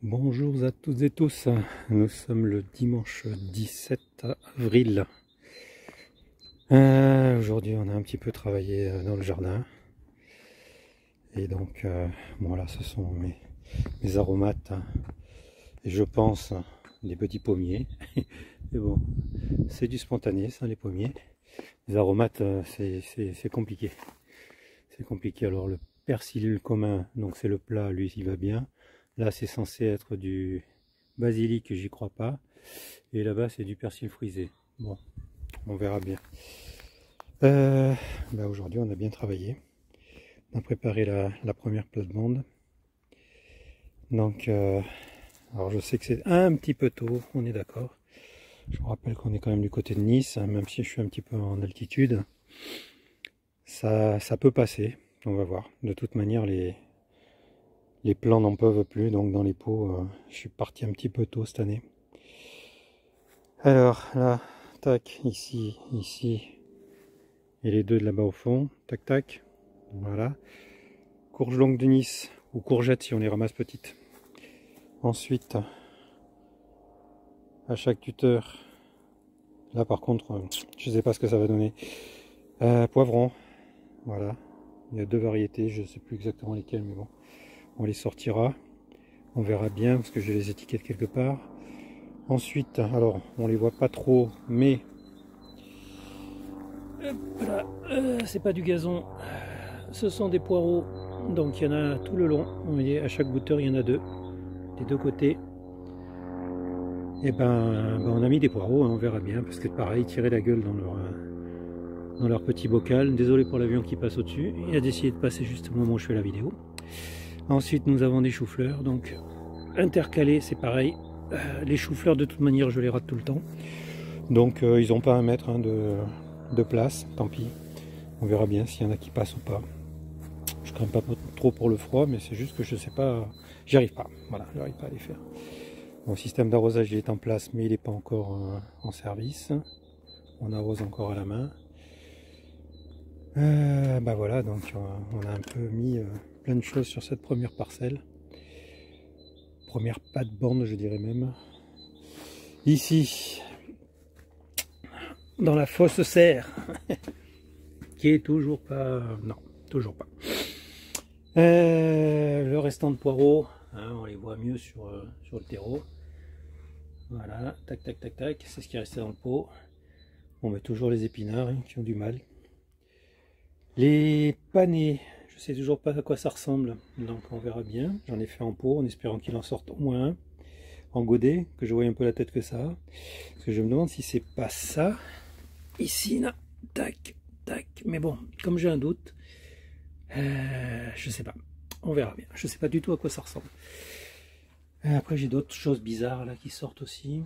Bonjour à toutes et tous, nous sommes le dimanche 17 avril. Aujourd'hui on a un petit peu travaillé dans le jardin. Et donc, bon là ce sont mes aromates et je pense des petits pommiers. Et bon, c'est du spontané ça, les pommiers. Les aromates c'est compliqué. C'est compliqué. Alors le persil commun, donc c'est le plat, lui il va bien. Là c'est censé être du basilic, j'y crois pas. Et là-bas c'est du persil frisé. Bon, on verra bien. Aujourd'hui on a bien travaillé. On a préparé la première plate-bande. Donc, alors je sais que c'est un petit peu tôt, on est d'accord. Je vous rappelle qu'on est quand même du côté de Nice, hein, même si je suis un petit peu en altitude. Ça peut passer, on va voir. De toute manière, les plants n'en peuvent plus, donc dans les pots, je suis parti un petit peu tôt cette année. Alors là, tac, ici, et les deux de là-bas au fond, tac, tac, voilà. Courge longue de Nice, ou courgettes si on les ramasse petites. Ensuite, à chaque tuteur, là par contre, je ne sais pas ce que ça va donner. Poivron, voilà. Il y a deux variétés, je ne sais plus exactement lesquelles, mais bon, on les sortira. On verra bien, parce que j'ai les étiquettes quelque part. Ensuite, alors, on les voit pas trop, mais... Voilà, c'est pas du gazon, ce sont des poireaux. Donc il y en a tout le long, vous voyez, à chaque goutteur il y en a deux, des deux côtés. Et on a mis des poireaux, hein, on verra bien, parce que pareil, tirer la gueule dans leur petit bocal. Désolé pour l'avion qui passe au-dessus, il a décidé de passer juste au moment où je fais la vidéo. Ensuite nous avons des choux-fleurs, donc intercalés, c'est pareil. Les choux-fleurs de toute manière je les rate tout le temps. Donc ils n'ont pas à mettre de place, tant pis. On verra bien s'il y en a qui passent ou pas. Je crains pas trop pour le froid, mais c'est juste que je sais pas, j'y arrive pas. Voilà, j'arrive pas à les faire. Mon système d'arrosage il est en place, mais il n'est pas encore en service. On arrose encore à la main. Voilà, donc on a un peu mis plein de choses sur cette première parcelle. Première plate-bande, je dirais même. Ici, dans la fosse serre, qui est toujours pas... non, toujours pas. Le restant de poireaux, hein, on les voit mieux sur le terreau. Voilà, tac, tac, tac, tac, c'est ce qui est resté dans le pot. On met toujours les épinards hein, qui ont du mal. Les panais, je sais toujours pas à quoi ça ressemble, donc on verra bien. J'en ai fait en pot en espérant qu'il en sorte au moins un. En godet, que je voie un peu la tête que ça. Parce que je me demande si c'est pas ça. Ici, là, tac, tac. Mais bon, comme j'ai un doute, je sais pas. On verra bien. Je sais pas du tout à quoi ça ressemble. Après, j'ai d'autres choses bizarres là qui sortent aussi.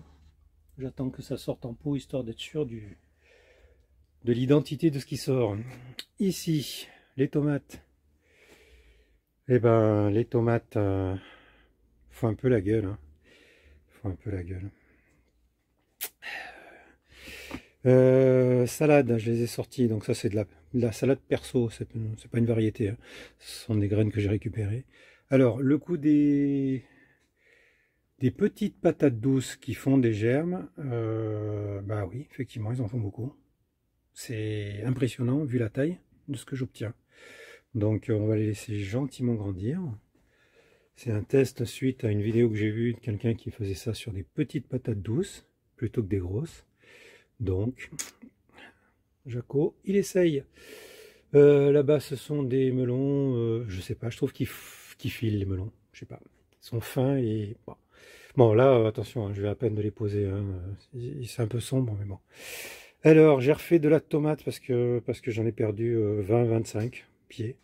J'attends que ça sorte en pot, histoire d'être sûr de l'identité de ce qui sort. Ici, les tomates. Eh ben, les tomates font un peu la gueule. Hein. Font un peu la gueule. Salade, je les ai sorties. Donc ça, c'est de la salade perso. C'est pas une variété. Hein. Ce sont des graines que j'ai récupérées. Alors, le coup des petites patates douces qui font des germes, bah oui, effectivement, ils en font beaucoup. C'est impressionnant vu la taille de ce que j'obtiens. Donc on va les laisser gentiment grandir. C'est un test suite à une vidéo que j'ai vue de quelqu'un qui faisait ça sur des petites patates douces plutôt que des grosses. Donc, Jaco, il essaye. Là-bas, ce sont des melons, je sais pas, je trouve qu'ils filent les melons. Je sais pas, ils sont fins et... Bon là, attention, hein, je vais à peine de les poser. Hein, c'est un peu sombre, mais bon. Alors, j'ai refait de la tomate parce que j'en ai perdu 20-25 pieds.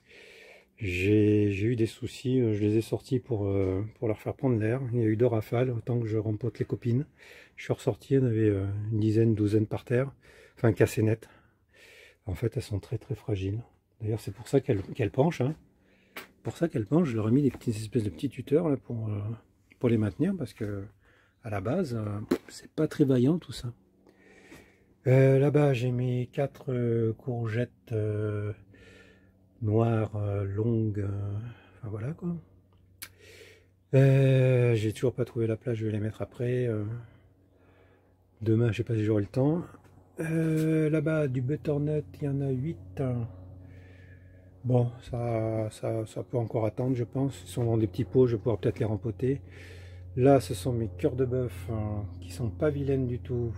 J'ai eu des soucis, je les ai sortis pour leur faire prendre l'air. Il y a eu 2 rafales, autant que je rempote les copines. Je suis ressorti, il y en avait une dizaine, douzaine par terre, enfin cassées nettes. En fait, elles sont très très fragiles. D'ailleurs, c'est pour ça qu'elles penchent. Hein. Pour ça qu'elles penchent, je leur ai mis des petites espèces de petits tuteurs là, pour les maintenir, parce que à la base, c'est pas très vaillant tout ça. Là-bas, j'ai mes 4 courgettes noires longues. Enfin voilà quoi. J'ai toujours pas trouvé la place, je vais les mettre après. Demain, je sais pas si j'aurai le temps. Là-bas, du butternut, il y en a 8. Bon, ça peut encore attendre, je pense. Ils sont dans des petits pots, je vais pouvoir peut-être les rempoter. Là, ce sont mes cœurs de bœuf qui sont pas vilaines du tout.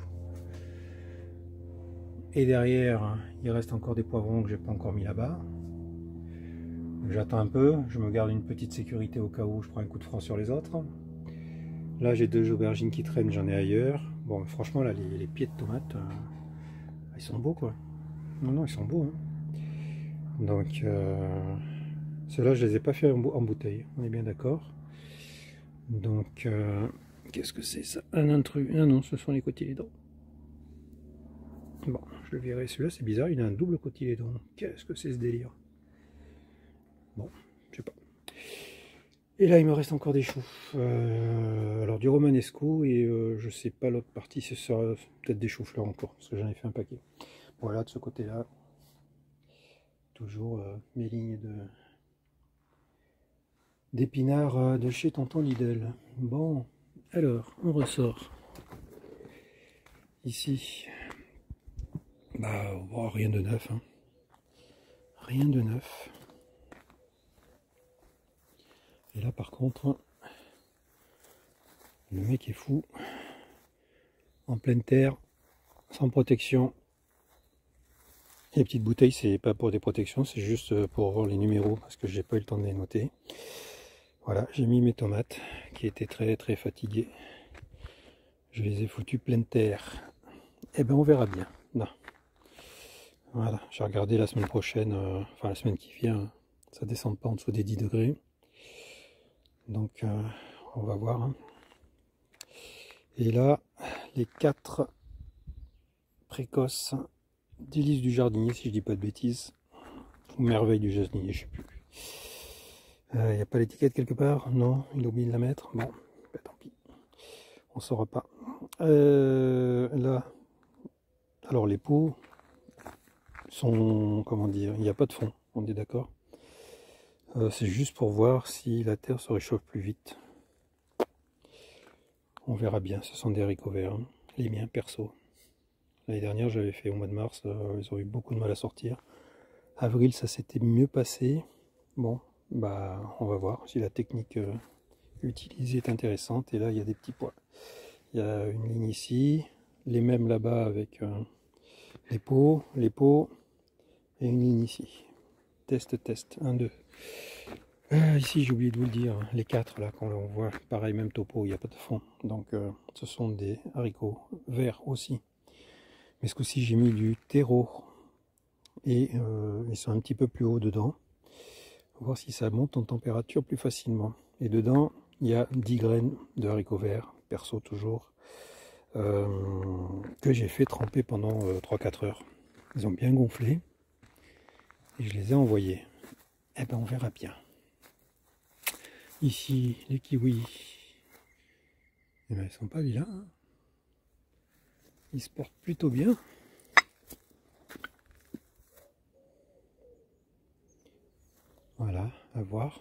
Et derrière, il reste encore des poivrons que j'ai pas encore mis là-bas. J'attends un peu, je me garde une petite sécurité au cas où je prends un coup de franc sur les autres. Là, j'ai 2 aubergines qui traînent, j'en ai ailleurs. Bon, franchement, là, les pieds de tomates, ils sont beaux, quoi. Non, non, ils sont beaux. Hein. Donc, ceux-là, je les ai pas fait en bouteille, on est bien d'accord. Donc, qu'est-ce que c'est ça? Un intrus. Ah non, ce sont les cotylédons. Bon, je le verrai. Celui-là, c'est bizarre, il a un double cotylédon. Qu'est-ce que c'est ce délire? Bon, je sais pas. Et là, il me reste encore des choux. Alors, du romanesco et je sais pas l'autre partie, ce sera peut-être des choux-fleurs encore, parce que j'en ai fait un paquet. Voilà, de ce côté-là, toujours mes lignes d'épinards de chez Tonton Lidl. Bon, alors, on ressort. Ici, bah, oh, rien de neuf. Hein. Rien de neuf. Et là, par contre, le mec est fou. En pleine terre, sans protection. Les petites bouteilles, c'est pas pour des protections, c'est juste pour voir les numéros, parce que j'ai pas eu le temps de les noter. Voilà, j'ai mis mes tomates, qui étaient très très fatiguées. Je les ai foutues pleine terre. Eh ben, on verra bien. Non. Voilà, j'ai regardé la semaine prochaine, enfin la semaine qui vient, ça descend pas en dessous des 10 degrés. Donc, on va voir. Hein. Et là, les 4 précoces délices du jardinier, si je dis pas de bêtises, ou merveille du jardinier, je sais plus. Il n'y a pas l'étiquette quelque part? Non, il oublie de la mettre. Bon, bah, tant pis, on ne saura pas. Là, alors les pots sont, comment dire, il n'y a pas de fond, on est d'accord. C'est juste pour voir si la terre se réchauffe plus vite. On verra bien, ce sont des haricots verts, hein. Les miens perso. L'année dernière, j'avais fait au mois de mars, ils ont eu beaucoup de mal à sortir. Avril, ça s'était mieux passé. Bon, bah, on va voir si la technique utilisée est intéressante. Et là, il y a des petits pois. Il y a une ligne ici, les mêmes là-bas avec les pots, et une ligne ici. Test, test, 1, 2. Ici, j'ai oublié de vous le dire, les 4 là, quand on voit, pareil, même topo, il n'y a pas de fond. Donc, ce sont des haricots verts aussi. Mais ce coup-ci, j'ai mis du terreau. Et ils sont un petit peu plus haut dedans. Voir si ça monte en température plus facilement. Et dedans, il y a 10 graines de haricots verts, perso toujours, que j'ai fait tremper pendant 3-4 heures. Ils ont bien gonflé. Et je les ai envoyés. Eh ben, on verra bien. Ici, les kiwis, eh ben, ils sont pas vilains. Hein. Ils se portent plutôt bien. Voilà, à voir.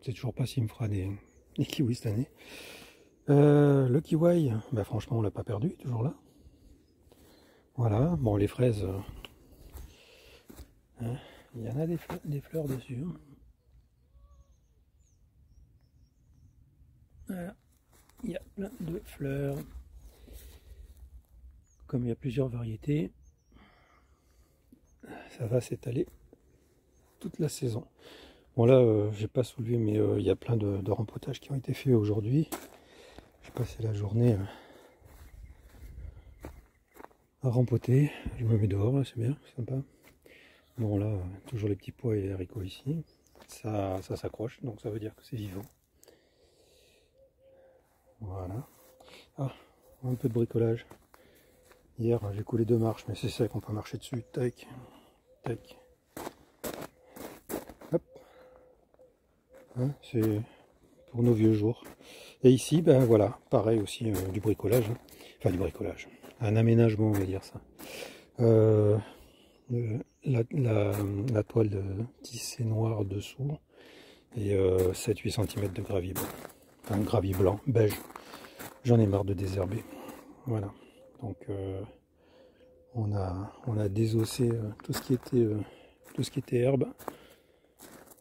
Je sais toujours pas s'il me fera des kiwis cette année. Le kiwi, bah franchement on l'a pas perdu, il est toujours là. Voilà, bon les fraises, hein, il y en a des fleurs dessus. Hein. Voilà, il y a plein de fleurs. Comme il y a plusieurs variétés, ça va s'étaler toute la saison. Bon là, j'ai pas soulevé, mais il y a plein de rempotages qui ont été faits aujourd'hui. J'ai passé la journée à rempoter. Je me mets dehors, c'est bien, c'est sympa. Bon là, toujours les petits pois et les haricots ici. Ça s'accroche, donc ça veut dire que c'est vivant. Voilà. Ah, un peu de bricolage. Hier, j'ai coulé 2 marches, mais c'est ça qu'on peut marcher dessus. Tac, tac. Hop. Hein, c'est pour nos vieux jours. Et ici, ben voilà, pareil aussi, du bricolage. Hein. Enfin, du bricolage. Un aménagement, on va dire ça. La toile de tissé noir dessous et 7-8 cm de gravier blanc. un gravier blanc, beige. J'en ai marre de désherber. Voilà. Donc on a désossé tout ce qui était herbe.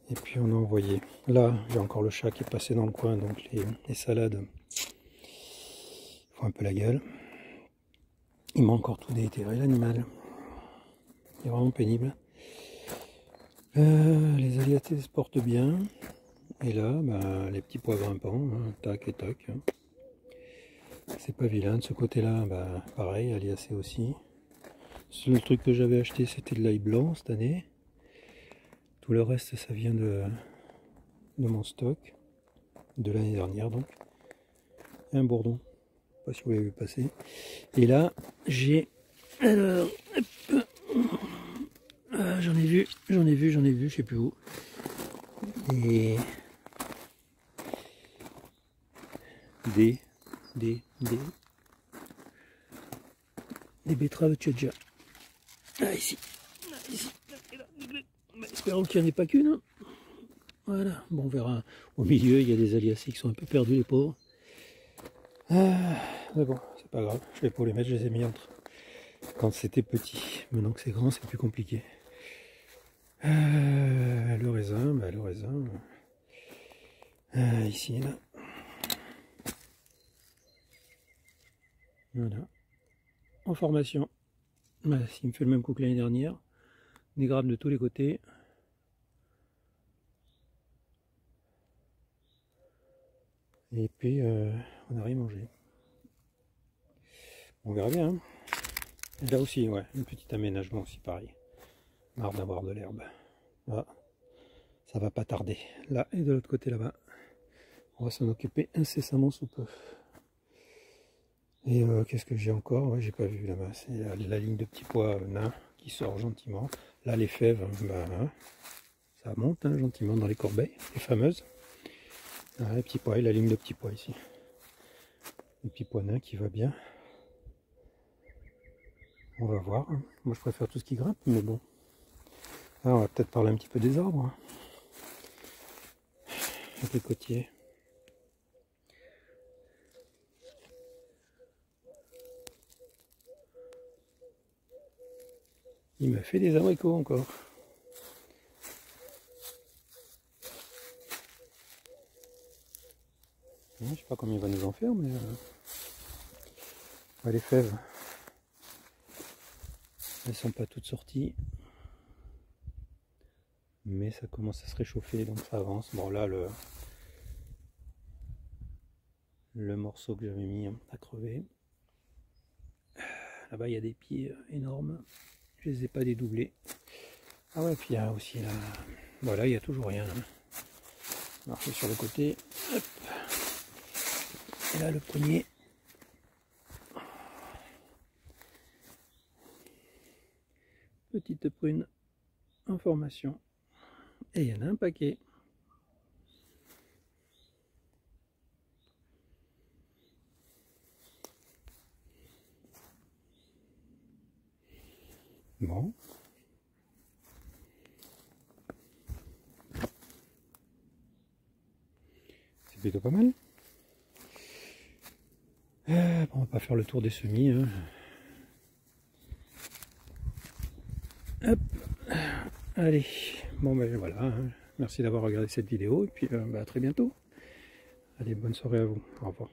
Et puis on a envoyé. Là, j'ai encore le chat qui est passé dans le coin, donc les salades font un peu la gueule. Il m'a encore tout déterré, l'animal. C'est vraiment pénible. Les aliatés se portent bien. Et là, bah, les petits pois grimpants, hein, tac et toc. Hein. C'est pas vilain. De ce côté-là, bah, pareil, aliacé aussi. Le seul truc que j'avais acheté, c'était de l'ail blanc cette année. Tout le reste, ça vient de mon stock, de l'année dernière donc. Et un bourdon, je sais pas si vous l'avez vu passer. Et là, j'ai... Alors, j'en ai vu, je sais plus où. Et... Des betteraves tchatcha. Ah, ici. Espérons qu'il n'y en ait pas qu'une. Hein. Voilà, bon, on verra. Au milieu, il y a des aliacés qui sont un peu perdus, les pauvres. Ah, mais bon, c'est pas grave. Je vais pas les mettre, je les ai mis entre. Quand c'était petit. Maintenant que c'est grand, c'est plus compliqué. Le raisin, bah, le raisin. Ici, là. Voilà. En formation. Bah, il me fait le même coup que l'année dernière. Des grappes de tous les côtés. Et puis, on n'a rien mangé. On verra bien. Hein. Là aussi, ouais, un petit aménagement aussi pareil. Marre d'avoir de l'herbe. Ah, ça va pas tarder. Là et de l'autre côté là-bas. On va s'en occuper incessamment sous peu. Et qu'est-ce que j'ai encore? Ouais, j'ai pas vu là-bas. C'est la ligne de petits pois nains qui sort gentiment. Là, les fèves, bah, hein, ça monte hein, gentiment dans les corbeilles, les fameuses. Ah, les petits pois, et la ligne de petits pois ici. Le petit pois nain qui va bien. On va voir. Hein. Moi, je préfère tout ce qui grimpe, mais bon. Là, on va peut-être parler un petit peu des arbres. Hein. Les cocotiers. Il m'a fait des abricots encore. Je sais pas combien il va nous en faire, mais les fèves, elles sont pas toutes sorties. Mais ça commence à se réchauffer, donc ça avance. Bon là, le morceau que j'avais mis a crevé. Là-bas, il y a des pieds énormes. Je les ai pas dédoublés. Ah ouais, puis il y a aussi là. Voilà, il n'y a toujours rien. Hein. Marcher sur le côté. Hop. Et là, le premier. Petite prune en formation. Et il y en a un paquet. Bon. C'est plutôt pas mal. Bon, on va pas faire le tour des semis. Hein. Hop. Allez. Bon ben voilà. Hein. Merci d'avoir regardé cette vidéo. Et puis à très bientôt. Allez, bonne soirée à vous. Au revoir.